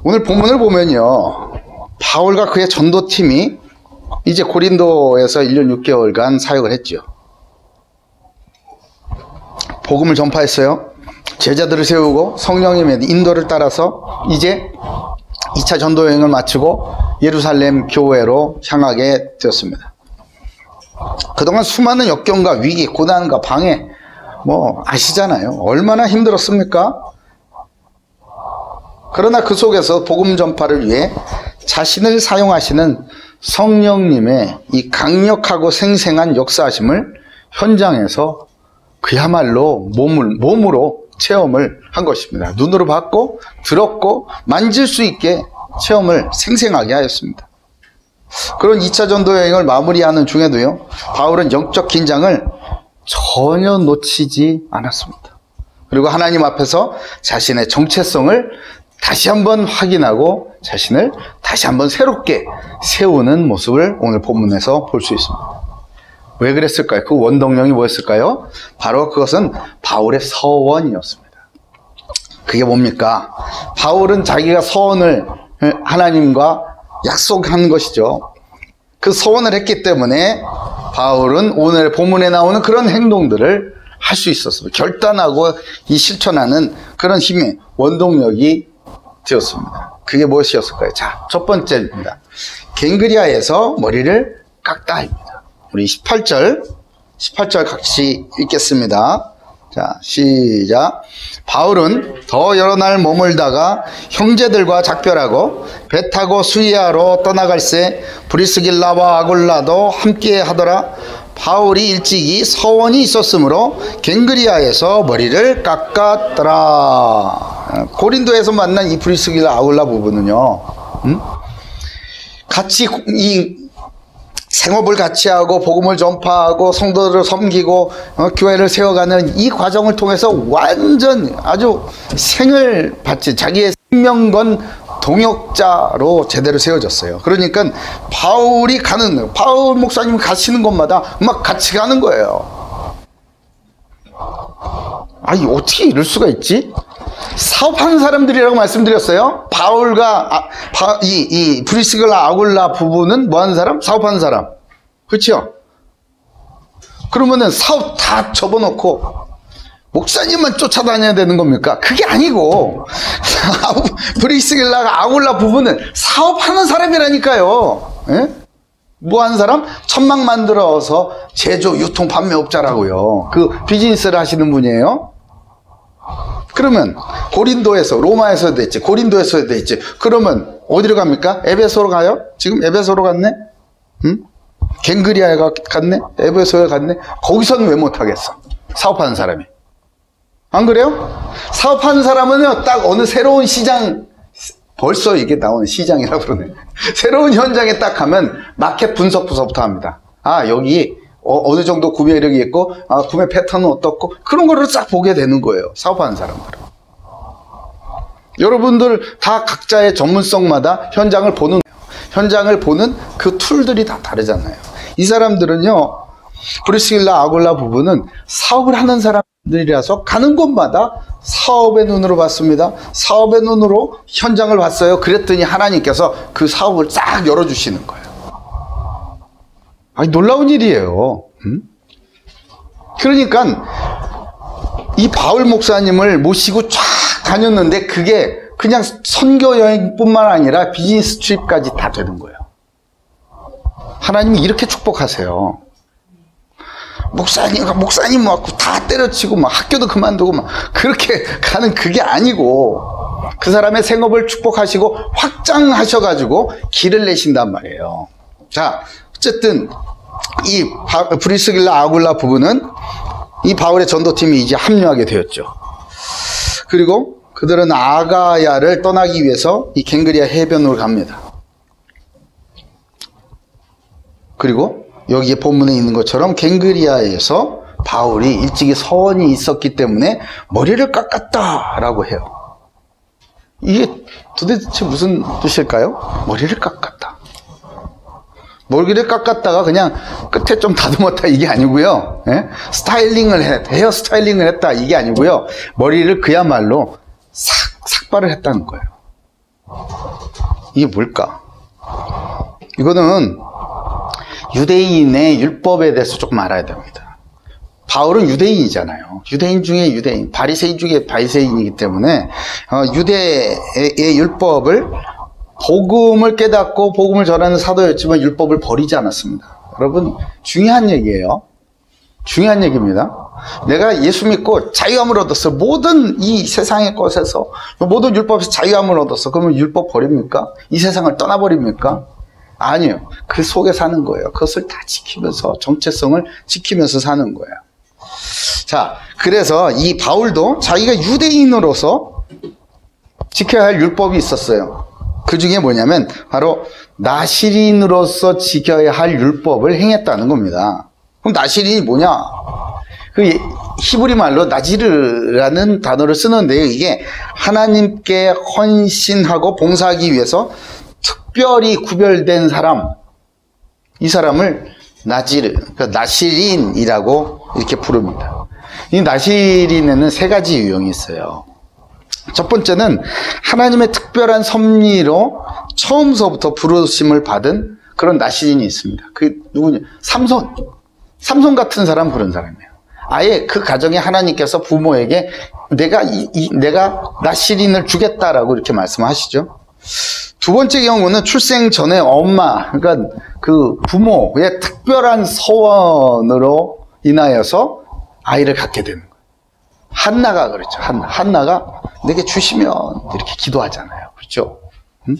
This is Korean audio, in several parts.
오늘 본문을 보면요, 바울과 그의 전도팀이 이제 고린도에서 1년 6개월간 사역을 했죠. 복음을 전파했어요. 제자들을 세우고 성령님의 인도를 따라서 이제 2차 전도 여행을 마치고 예루살렘 교회로 향하게 되었습니다. 그동안 수많은 역경과 위기, 고난과 방해, 아시잖아요. 얼마나 힘들었습니까? 그러나 그 속에서 복음 전파를 위해 자신을 사용하시는 성령님의 이 강력하고 생생한 역사하심을 현장에서 그야말로 몸으로 체험을 한 것입니다. 눈으로 봤고 들었고 만질 수 있게 체험을 생생하게 하였습니다. 그런 2차 전도 여행을 마무리하는 중에도요, 바울은 영적 긴장을 전혀 놓치지 않았습니다. 그리고 하나님 앞에서 자신의 정체성을 다시 한번 확인하고 자신을 다시 한번 새롭게 세우는 모습을 오늘 본문에서 볼 수 있습니다. 왜 그랬을까요? 그 원동력이 뭐였을까요? 바로 그것은 바울의 서원이었습니다. 그게 뭡니까? 바울은 자기가 서원을 하나님과 약속한 것이죠. 그 서원을 했기 때문에 바울은 오늘 본문에 나오는 그런 행동들을 할 수 있었습니다. 결단하고 이 실천하는 그런 힘의 원동력이 되었습니다. 그게 무엇이었을까요? 자, 첫 번째입니다. 갱그리아에서 머리를 깎다입니다. 우리 18절 같이 읽겠습니다. 자, 시작. 바울은 더 여러 날 머물다가 형제들과 작별하고 배 타고 수리아로 떠나갈새 브리스길라와 아굴라도 함께 하더라. 바울이 일찍이 서원이 있었으므로 갱그리아에서 머리를 깎았더라. 고린도에서 만난 이 브리스길라 아굴라 부부는요, 같이 이 생업을 같이 하고 복음을 전파하고 성도들을 섬기고 교회를 세워가는 이 과정을 통해서 완전 아주 생을 바친 자기의 생명 건 동역자로 제대로 세워졌어요. 그러니까 바울 목사님 가시는 곳마다 막 같이 가는 거예요. 아니, 어떻게 이럴 수가 있지? 사업하는 사람들이라고 말씀드렸어요. 바울과 이 브리스길라 아굴라 부부는 뭐 하는 사람? 사업하는 사람. 그렇죠? 그러면은 사업 다 접어놓고 목사님만 쫓아다녀야 되는 겁니까? 그게 아니고 브리스길라 아굴라 부부는 사업하는 사람이라니까요. 예? 뭐 하는 사람? 천막 만들어서 제조, 유통, 판매업자라고요. 그 비즈니스를 하시는 분이에요. 그러면 고린도에서, 로마에서 됐지, 고린도에서 됐지, 그러면 어디로 갑니까? 에베소로 가요? 지금 에베소로 갔네? 응? 갱그리아에 갔네? 에베소에 갔네? 거기서는 왜 못하겠어? 사업하는 사람이. 안 그래요? 사업하는 사람은요, 딱 어느 새로운 시장, 벌써 이게 나오는 시장이라고 그러네. 새로운 현장에 딱 가면 마켓 분석부터 합니다. 아, 여기 어느 정도 구매력이 있고, 구매 패턴은 어떻고, 그런 거를 싹 보게 되는 거예요. 사업하는 사람들은. 여러분들 다 각자의 전문성마다 현장을 보는 그 툴들이 다 다르잖아요. 이 사람들은요, 브리스길라 아굴라 부부는 사업을 하는 사람들이라서 가는 곳마다 사업의 눈으로 봤습니다. 사업의 눈으로 현장을 봤어요. 그랬더니 하나님께서 그 사업을 쫙 열어주시는 거예요. 아니, 놀라운 일이에요. 그러니까 이 바울 목사님을 모시고 쫙 다녔는데 그게 그냥 선교 여행뿐만 아니라 비즈니스 트립까지 다 되는 거예요. 하나님이 이렇게 축복하세요. 목사님 왔고 다 때려치고 막 학교도 그만두고 막 그렇게 가는 그게 아니고 그 사람의 생업을 축복하시고 확장하셔가지고 길을 내신단 말이에요. 자, 어쨌든 이 브리스길라 아굴라 부부는 이 바울의 전도팀이 이제 합류하게 되었죠. 그리고 그들은 아가야를 떠나기 위해서 이 갱그리아 해변으로 갑니다. 그리고 여기에 본문에 있는 것처럼 갱그리아에서 바울이 일찍이 서원이 있었기 때문에 머리를 깎았다라고 해요. 이게 도대체 무슨 뜻일까요? 머리를 깎았다. 머리를 깎았다가 그냥 끝에 좀 다듬었다 이게 아니고요. 예? 헤어 스타일링을 했다 이게 아니고요. 머리를 그야말로 싹 삭발을 했다는 거예요. 이게 뭘까? 이거는 유대인의 율법에 대해서 조금 알아야 됩니다. 바울은 유대인이잖아요. 유대인 중에 유대인, 바리새인 중에 바리새인이기 때문에 유대의 율법을, 복음을 깨닫고 복음을 전하는 사도였지만 율법을 버리지 않았습니다. 여러분, 중요한 얘기예요. 중요한 얘기입니다. 내가 예수 믿고 자유함을 얻었어. 모든 이 세상의 것에서, 모든 율법에서 자유함을 얻었어. 그러면 율법 버립니까? 이 세상을 떠나버립니까? 아니요. 그 속에 사는 거예요. 그것을 다 지키면서, 정체성을 지키면서 사는 거예요. 자, 그래서 이 바울도 자기가 유대인으로서 지켜야 할 율법이 있었어요. 그 중에 뭐냐면 바로 나시린으로서 지켜야 할 율법을 행했다는 겁니다. 그럼 나시린이 뭐냐? 그 히브리 말로 나지르라는 단어를 쓰는데요. 이게 하나님께 헌신하고 봉사하기 위해서 특별히 구별된 사람, 이 사람을 나지르, 그러니까 나시린이라고 이렇게 부릅니다. 이 나시린에는 세 가지 유형이 있어요. 첫 번째는 하나님의 특별한 섭리로 처음서부터 부르심을 받은 그런 나시린이 있습니다. 그 누구냐? 삼손 같은 사람, 그런 사람이에요. 아예 그 가정에 하나님께서 부모에게 내가 나시린을 주겠다라고 이렇게 말씀하시죠. 두 번째 경우는 출생 전에 엄마, 그러니까 그 부모의 특별한 서원으로 인하여서 아이를 갖게 되는 거예요. 한나가 그렇죠. 한나가 내게 주시면 이렇게 기도하잖아요. 그렇죠? 응?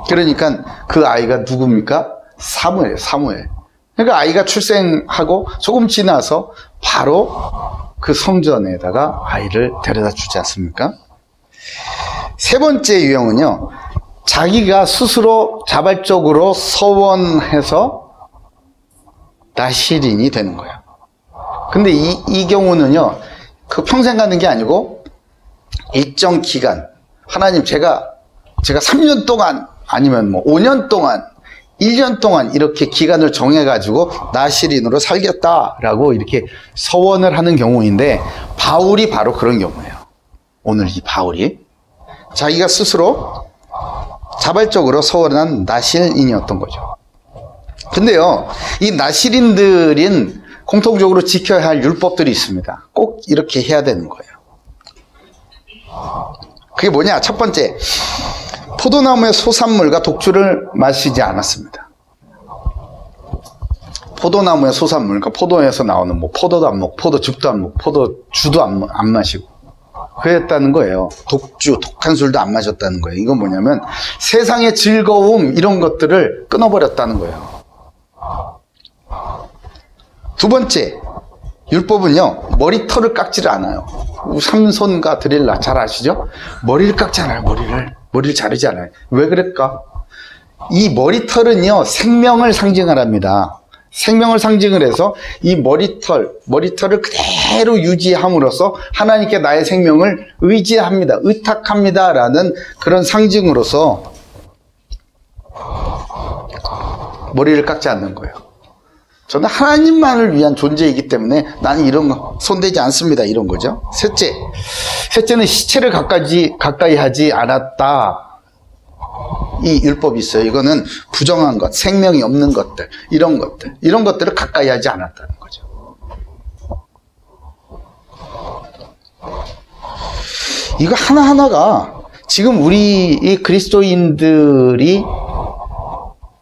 그러니까 그 아이가 누굽니까? 사무엘. 그러니까 아이가 출생하고 조금 지나서 바로 그 성전에다가 아이를 데려다 주지 않습니까? 세 번째 유형은요, 자기가 스스로 자발적으로 서원해서 나시린이 되는 거예요. 근데 이 경우는요, 그 평생 가는 게 아니고 일정 기간, 하나님 제가 3년 동안 아니면 뭐 5년 동안 1년 동안 이렇게 기간을 정해가지고 나시린으로 살겠다라고 이렇게 서원을 하는 경우인데, 바울이 바로 그런 경우예요. 오늘 이 바울이 자기가 스스로 자발적으로 서원한 나시린이었던 거죠. 근데요, 이 나시린들은 공통적으로 지켜야 할 율법들이 있습니다. 꼭 이렇게 해야 되는 거예요. 그게 뭐냐? 첫 번째, 포도나무의 소산물과 독주를 마시지 않았습니다. 포도나무의 소산물, 그러니까 포도에서 나오는 뭐 포도도 안 먹고, 포도즙도 안 먹고, 포도주도 안 마시고 그랬다는 거예요. 독한 술도 안 마셨다는 거예요. 이건 뭐냐면 세상의 즐거움, 이런 것들을 끊어버렸다는 거예요. 두 번째, 율법은요, 머리털을 깎지를 않아요. 삼손과 드릴라 잘 아시죠? 머리를 깎지 않아요. 머리를 자르지 않아요. 왜 그럴까? 이 머리털은요, 생명을 상징을 합니다. 생명을 상징을 해서 이 머리털을 그대로 유지함으로써 하나님께 나의 생명을 의지합니다. 의탁합니다라는 그런 상징으로서 머리를 깎지 않는 거예요. 저는 하나님만을 위한 존재이기 때문에 나는 이런 거 손대지 않습니다. 이런 거죠. 셋째는 시체를 가까이 하지 않았다. 이 율법이 있어요. 이거는 부정한 것, 생명이 없는 것들, 이런 것들을 가까이 하지 않았다는 거죠. 이거 하나하나가 지금 우리 이 그리스도인들이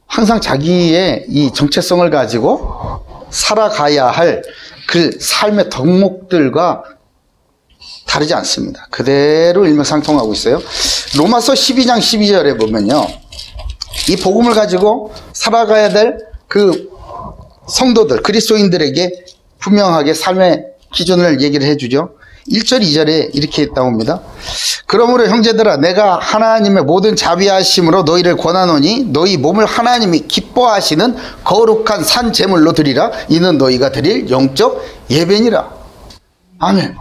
항상 자기의 이 정체성을 가지고 살아가야 할 그 삶의 덕목들과 다르지 않습니다. 그대로 일맥상통하고 있어요. 로마서 12장 12절에 보면요, 이 복음을 가지고 살아가야 될 그 성도들, 그리스도인들에게 분명하게 삶의 기준을 얘기를 해주죠. 1절 2절에 이렇게 나옵니다. 그러므로 형제들아, 내가 하나님의 모든 자비하심으로 너희를 권하노니 너희 몸을 하나님이 기뻐하시는 거룩한 산 제물로 드리라. 이는 너희가 드릴 영적 예배니라. 아멘.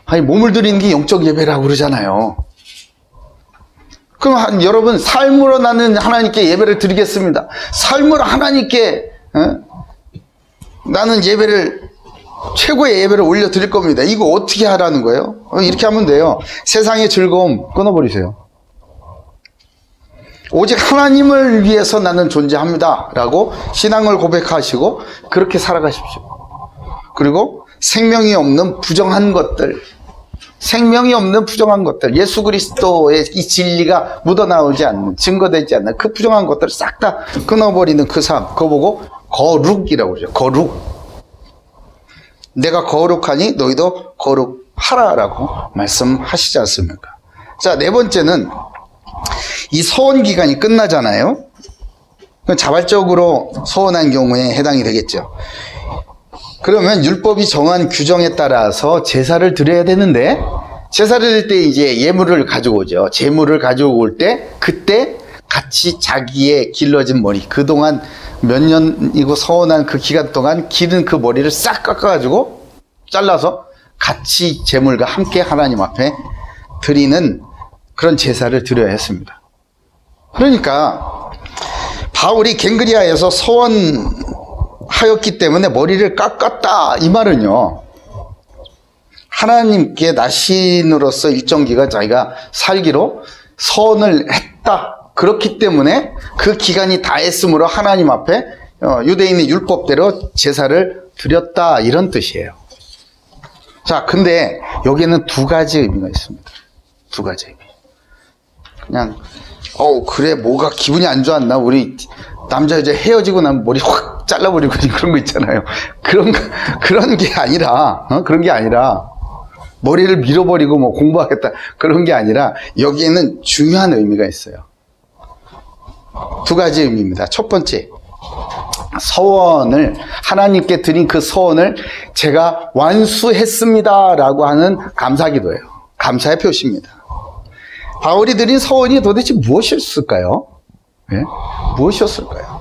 아니, 몸을 드리는 게 영적 예배라고 그러잖아요. 그럼 여러분, 삶으로 나는 하나님께 예배를 드리겠습니다. 삶으로 하나님께 나는 예배를 최고의 예배를 올려드릴 겁니다. 이거 어떻게 하라는 거예요? 이렇게 하면 돼요. 세상의 즐거움 끊어버리세요. 오직 하나님을 위해서 나는 존재합니다 라고 신앙을 고백하시고 그렇게 살아가십시오. 그리고 생명이 없는 부정한 것들, 예수 그리스도의 이 진리가 묻어나오지 않는, 증거되지 않는 그 부정한 것들을 싹 다 끊어버리는 그 삶, 그거 보고 거룩이라고 그러죠. 거룩. 내가 거룩하니 너희도 거룩하라라고 말씀하시지 않습니까? 자, 네 번째는 이 서원 기간이 끝나잖아요. 자발적으로 서원한 경우에 해당이 되겠죠. 그러면 율법이 정한 규정에 따라서 제사를 드려야 되는데, 제사를 드릴 때 이제 예물을 가지고 오죠. 제물을 가지고 올 때 그때 같이 자기의 길러진 머리, 그동안 몇 년이고 서원한 그 기간 동안 기른 그 머리를 싹 깎아가지고 잘라서 같이 제물과 함께 하나님 앞에 드리는 그런 제사를 드려야 했습니다. 그러니까 바울이 갱그리아에서 서원하였기 때문에 머리를 깎았다 이 말은요, 하나님께 나신으로서 일정 기간 자기가 살기로 서원을 했다, 그렇기 때문에 그 기간이 다 했으므로 하나님 앞에 유대인의 율법대로 제사를 드렸다, 이런 뜻이에요. 자, 근데 여기에는 두 가지 의미가 있습니다. 두 가지 의미. 그냥 그래, 뭐가 기분이 안 좋았나, 우리 남자 여자 헤어지고 나면 머리 확 잘라버리고 그런 거 있잖아요. 그런 게 아니라, 그런 게 아니라 머리를 밀어버리고 뭐 공부하겠다, 그런 게 아니라 여기에는 중요한 의미가 있어요. 두 가지 의미입니다. 첫 번째, 서원을, 하나님께 드린 그 서원을 제가 완수했습니다 라고 하는 감사기도예요. 감사의 표시입니다. 바울이 드린 서원이 도대체 무엇이었을까요? 네? 무엇이었을까요?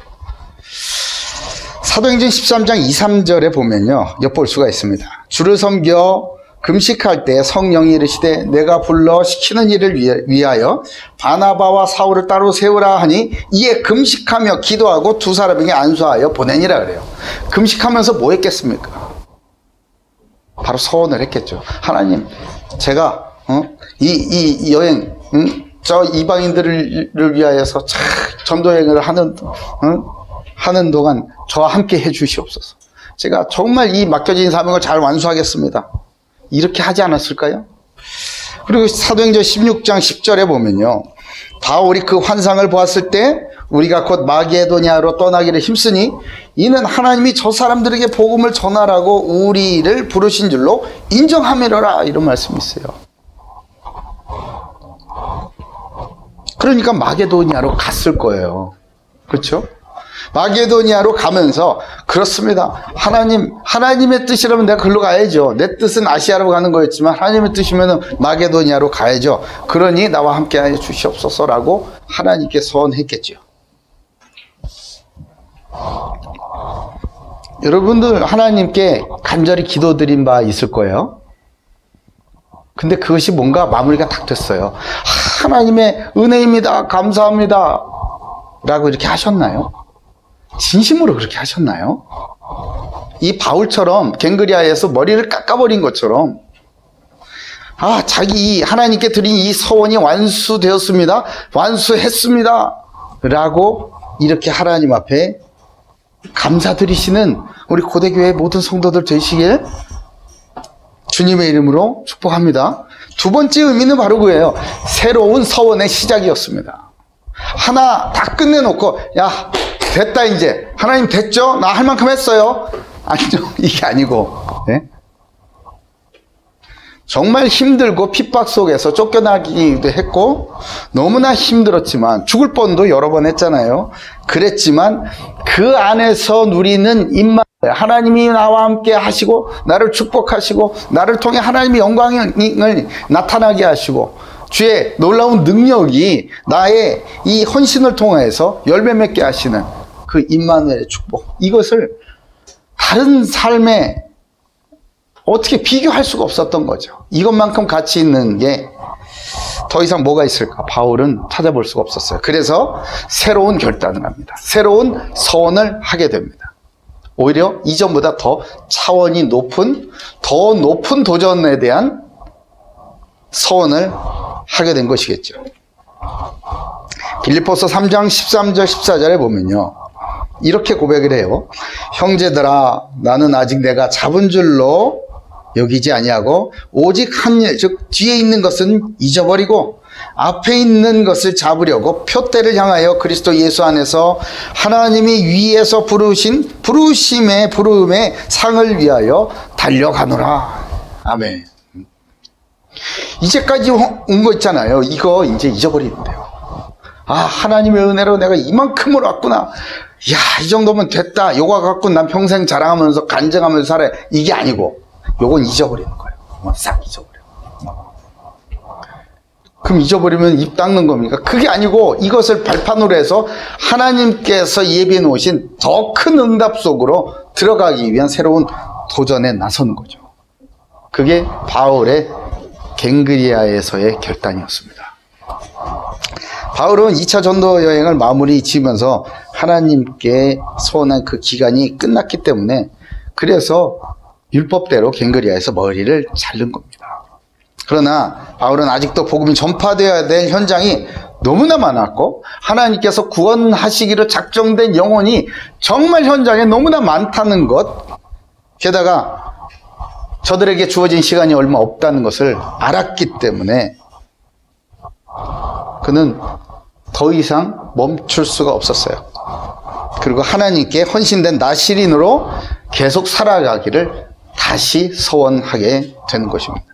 사도행전 13장 2, 3절에 보면요, 엿볼 수가 있습니다. 주를 섬겨 금식할 때 성령이 이르시되 내가 불러 시키는 일을 위하여 바나바와 사울을 따로 세우라 하니 이에 금식하며 기도하고 두 사람에게 안수하여 보내니라 그래요. 금식하면서 뭐 했겠습니까? 바로 서원을 했겠죠. 하나님, 제가 이 여행, 저 이방인들을 위하여서 전도여행을 하는 동안 저와 함께 해 주시옵소서. 제가 정말 이 맡겨진 사명을 잘 완수하겠습니다. 이렇게 하지 않았을까요? 그리고 사도행전 16장 10절에 보면요, 바울이 그 환상을 보았을 때 우리가 곧 마게도냐로 떠나기를 힘쓰니 이는 하나님이 저 사람들에게 복음을 전하라고 우리를 부르신 줄로 인정하미로라, 이런 말씀이 있어요. 그러니까 마게도냐로 갔을 거예요. 그렇죠? 마게도니아로 가면서, 그렇습니다, 하나님의 뜻이라면 내가 글로 가야죠. 내 뜻은 아시아로 가는 거였지만 하나님의 뜻이면 마게도니아로 가야죠. 그러니 나와 함께 하여 주시옵소서라고 하나님께 서원했겠죠. 여러분들 하나님께 간절히 기도드린 바 있을 거예요. 근데 그것이 뭔가 마무리가 딱 됐어요. 하나님의 은혜입니다, 감사합니다 라고 이렇게 하셨나요? 진심으로 그렇게 하셨나요? 이 바울처럼 갱그리아에서 머리를 깎아버린 것처럼, 자기 하나님께 드린 이 서원이 완수되었습니다, 완수했습니다 라고 이렇게 하나님 앞에 감사드리시는 우리 고대교회 모든 성도들 되시길 주님의 이름으로 축복합니다. 두 번째 의미는 바로 그예요. 새로운 서원의 시작이었습니다. 하나 다 끝내놓고, 야, 됐다, 이제 하나님 됐죠? 나 할 만큼 했어요. 아니죠, 이게 아니고, 네? 정말 힘들고 핍박 속에서 쫓겨나기도 했고 너무나 힘들었지만, 죽을 뻔도 여러 번 했잖아요. 그랬지만 그 안에서 누리는 임마누엘, 하나님이 나와 함께 하시고 나를 축복하시고 나를 통해 하나님의 영광을 나타나게 하시고 주의 놀라운 능력이 나의 이 헌신을 통해서 열매 맺게 하시는 그 임마누엘의 축복, 이것을 다른 삶에 어떻게 비교할 수가 없었던 거죠. 이것만큼 가치 있는 게 더 이상 뭐가 있을까? 바울은 찾아볼 수가 없었어요. 그래서 새로운 결단을 합니다. 새로운 서원을 하게 됩니다. 오히려 이전보다 더 차원이 높은, 더 높은 도전에 대한 서원을 하게 된 것이겠죠. 빌립보서 3장 13절 14절에 보면요, 이렇게 고백을 해요. 형제들아, 나는 아직 내가 잡은 줄로 여기지 아니하고 오직 한 일, 즉 뒤에 있는 것은 잊어버리고 앞에 있는 것을 잡으려고 표대를 향하여 그리스도 예수 안에서 하나님이 위에서 부르신 부르심의 상을 위하여 달려가노라. 아멘. 이제까지 온 거 있잖아요. 이거 이제 잊어버리는데요. 아, 하나님의 은혜로 내가 이만큼을 왔구나. 야, 이 정도면 됐다. 요거 갖고 난 평생 자랑하면서 간증하면서 살아. 이게 아니고 요건 잊어버리는 거예요. 싹 잊어버려. 그럼 잊어버리면 입 닦는 겁니까? 그게 아니고 이것을 발판으로 해서 하나님께서 예비해 놓으신 더 큰 응답 속으로 들어가기 위한 새로운 도전에 나서는 거죠. 그게 바울의 갱그리아에서의 결단이었습니다. 바울은 2차 전도 여행을 마무리 지으면서 하나님께 소원한 그 기간이 끝났기 때문에, 그래서 율법대로 갱그리아에서 머리를 자른 겁니다. 그러나 바울은 아직도 복음이 전파되어야 될 현장이 너무나 많았고, 하나님께서 구원하시기로 작정된 영혼이 정말 현장에 너무나 많다는 것, 게다가 저들에게 주어진 시간이 얼마 없다는 것을 알았기 때문에 그는 더 이상 멈출 수가 없었어요. 그리고 하나님께 헌신된 나시린으로 계속 살아가기를 다시 소원하게 되는 것입니다.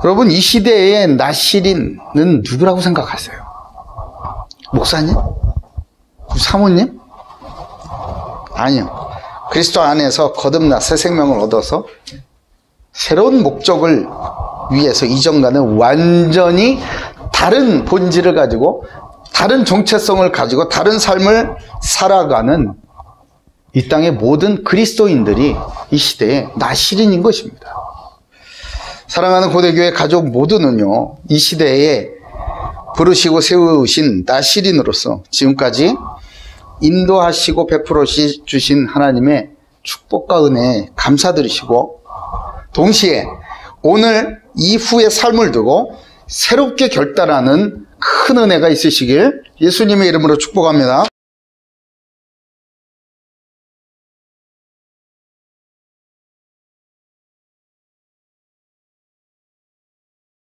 여러분, 이 시대의 나시린은 누구라고 생각하세요? 목사님? 사모님? 아니요. 그리스도 안에서 거듭나 새 생명을 얻어서 새로운 목적을 위해서 이전과는 완전히 다른 본질을 가지고 다른 정체성을 가지고 다른 삶을 살아가는 이 땅의 모든 그리스도인들이 이 시대의 나시린인 것입니다. 사랑하는 고대교회 가족 모두는요, 이 시대에 부르시고 세우신 나시린으로서 지금까지 인도하시고 베풀어 주신 하나님의 축복과 은혜에 감사드리시고, 동시에 오늘 이후의 삶을 두고 새롭게 결단하는 큰 은혜가 있으시길 예수님의 이름으로 축복합니다.